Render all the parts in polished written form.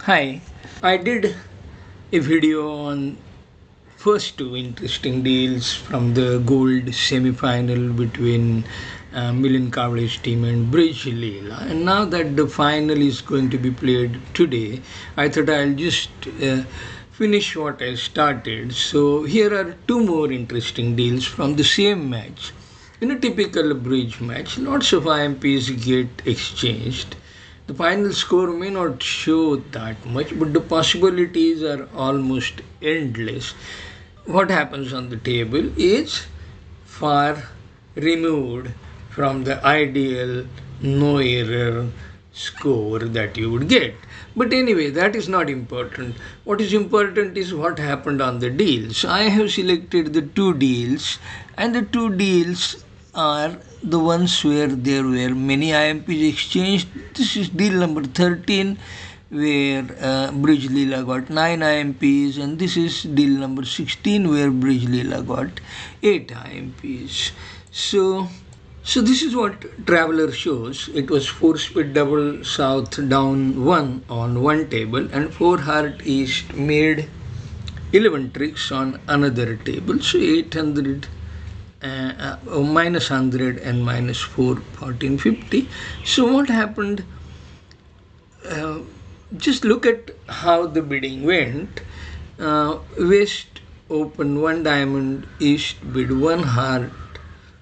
Hi, I did a video on first two interesting deals from the gold semi-final between Milind Kavle's team and Bridge Leela. And now that the final is going to be played today, I thought I'll just finish what I started. So here are two more interesting deals from the same match. In a typical bridge match, lots of IMPs get exchanged. The final score may not show that much, but the possibilities are almost endless. What happens on the table is far removed from the ideal no error score that you would get. But anyway, that is not important. What is important is what happened on the deals. I have selected the two deals, and the two deals are the ones where there were many IMPs exchanged. This is deal number 13, where Bridge Leela got 9 IMPs, and this is deal number 16, where Bridge Leela got 8 IMPs. So this is what Traveller shows. It was 4-speed double south down 1 on one table, and 4 heart east made 11 tricks on another table. So 800 minus 100 and minus 4 1450. So what happened? Just look at how the bidding went. West opened 1 diamond, east bid 1 heart,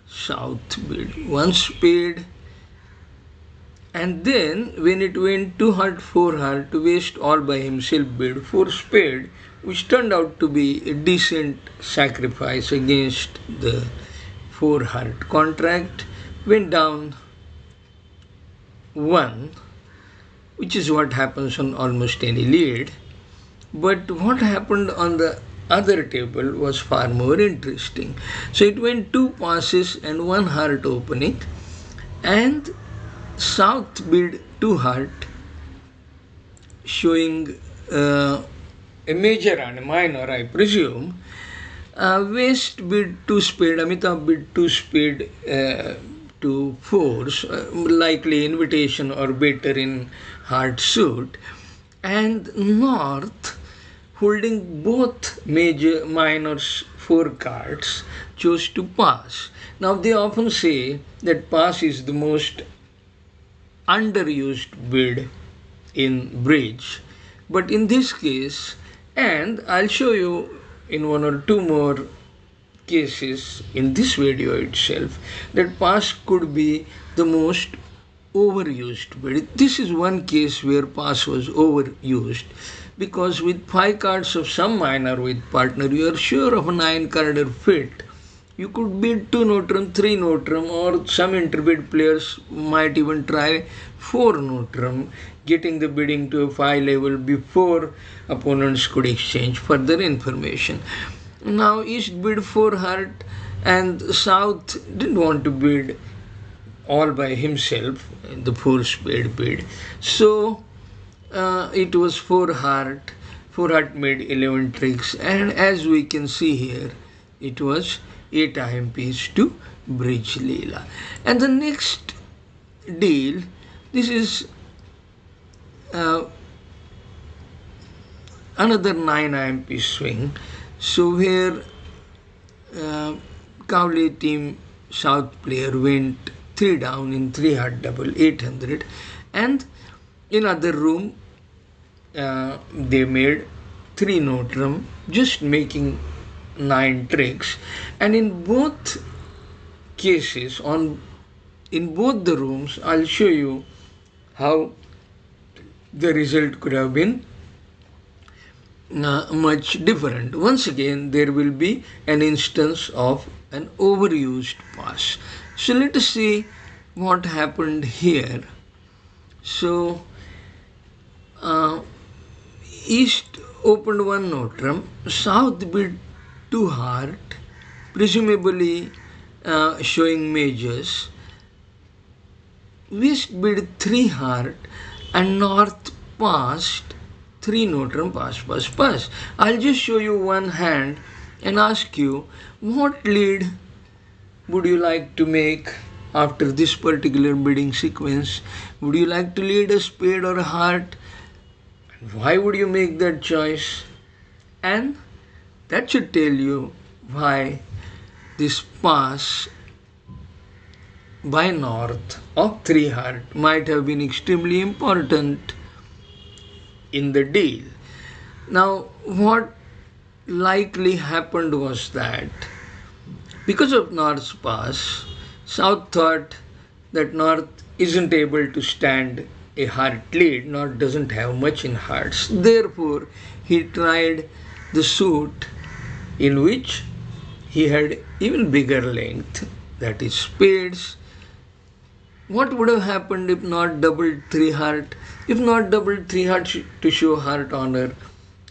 south bid 1 spade, and then when it went 2 heart 4 heart, West all by himself bid 4 spade, which turned out to be a decent sacrifice against the 4 heart contract. Went down 1, which is what happens on almost any lead. But what happened on the other table was far more interesting. So it went 2 passes and 1 heart opening, and south bid 2 heart, showing a major and a minor, I presume. West bid 2 spade, Amitabh bid 2 spade to force, likely invitation or better in heart suit, and North, holding both major minors 4 cards, chose to pass. Now they often say that pass is the most underused bid in bridge, but in this case, and I'll show you in 1 or 2 more cases in this video itself, that pass could be the most overused bid. This is one case where pass was overused, because with 5 cards of some minor with partner, you are sure of a 9-carder fit. You could bid 2 Notrum, 3 Notrum, or some interbid players might even try 4 Notrum, getting the bidding to a 5 level before opponents could exchange further information. Now East bid 4 heart, and South didn't want to bid all by himself, the 4 spade bid. So it was 4 heart. 4 heart made 11 tricks, and as we can see here, it was 8 IMPs to Bridge Leela. And the next deal, this is another 9 IMP swing. So where Kavle team South player went 3 down in 3 heart double 800, and in other room they made 3 Notrum, just making 9 tricks. And in both cases, in both the rooms, I'll show you how the result could have been much different. Once again, there will be an instance of an overused pass. So let us see what happened here. So East opened 1 Notrum, South bid 2 heart, presumably showing majors. West bid 3 heart, and North passed 3 Notrum, pass. I'll just show you one hand and ask you, what lead would you like to make after this particular bidding sequence? Would you like to lead a spade or a heart? Why would you make that choice? And that should tell you why this pass by North of 3 heart might have been extremely important in the deal. Now, what likely happened was that because of North's pass, South thought that North isn't able to stand a heart lead, North doesn't have much in hearts. Therefore, he tried the suit in which he had even bigger length, that is spades. What would have happened if North doubled 3 heart? If North doubled 3 heart to show heart honor,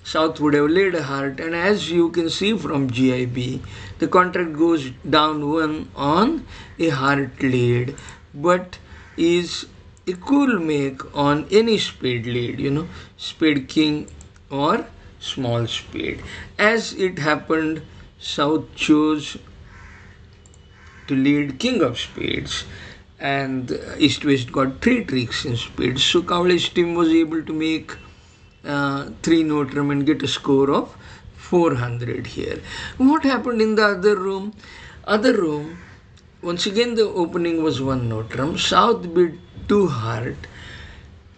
South would have laid a heart, and as you can see from GIB, the contract goes down 1 on a heart lead, but is a cool make on any spade lead, spade king or small spade. As it happened, South chose to lead king of spades, and East-West got 3 tricks in spades. So Cowley's team was able to make 3 note-rum and get a score of 400 here. What happened in the other room? Other room, once again the opening was 1 note-rum. South bid 2 heart.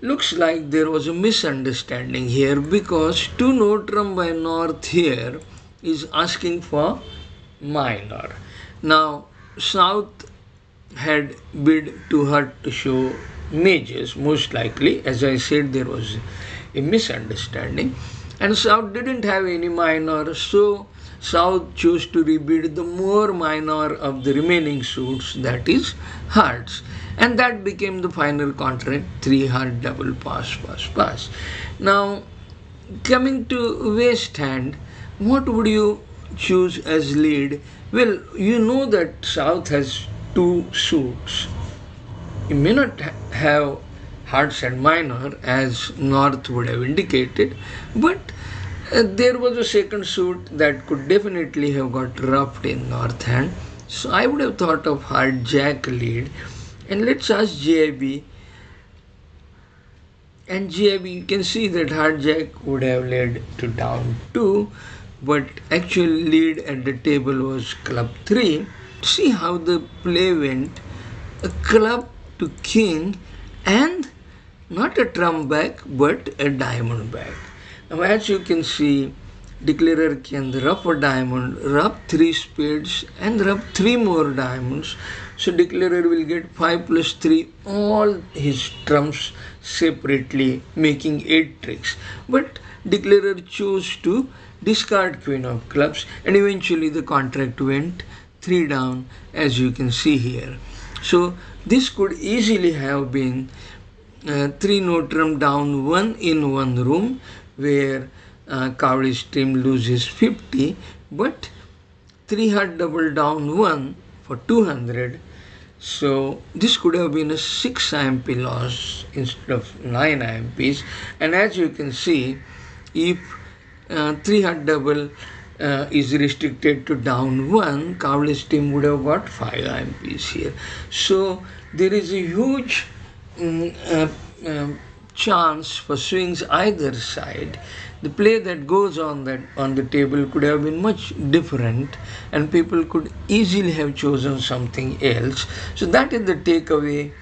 Looks like there was a misunderstanding here because 2 note-rum by North here is asking for minor. Now South had bid 2 heart to show majors. Most likely, as I said, there was a misunderstanding, and South didn't have any minor, so South chose to rebid the more minor of the remaining suits, that is hearts, and that became the final contract, 3 heart double pass, pass, pass. Now coming to West hand, what would you choose as lead? Well, you know that South has 2 suits. You may not have hearts and minor as North would have indicated, but there was a second suit that could definitely have got roughed in North hand. So I would have thought of heart jack lead, and let's ask GIB. And GIB, you can see that heart jack would have led to down 2, but actual lead at the table was club 3. See how the play went. A club to king and not a trump back but a diamond back. Now as you can see, declarer can rub a diamond, rub 3 spades and rub 3 more diamonds. So declarer will get 5 plus 3, all his trumps separately, making 8 tricks. But declarer chose to discard queen of clubs, and eventually the contract went 3 down, as you can see here. So this could easily have been 3 note-rum down 1 in 1 room, where Cowley's team loses 50, but 3 heart double down 1 for 200. So this could have been a 6 IMP loss instead of 9 IMPs. And as you can see, if 3 heart double is restricted to down 1, Cowley's team would have got 5 IMPs here. So there is a huge chance for swings either side. The play that goes on the table could have been much different, and people could easily have chosen something else. So that is the takeaway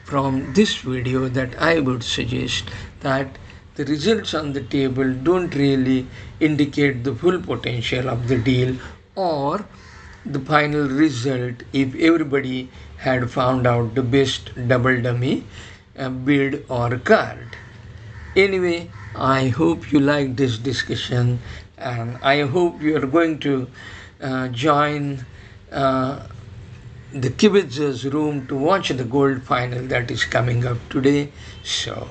from this video, that I would suggest that the results on the table don't really indicate the full potential of the deal or the final result if everybody had found out the best double dummy bid or card. Anyway, I hope you liked this discussion, and I hope you are going to join the Kibitzer's room to watch the gold final that is coming up today. So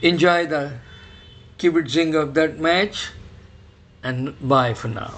enjoy the kibitzing of that match, and bye for now.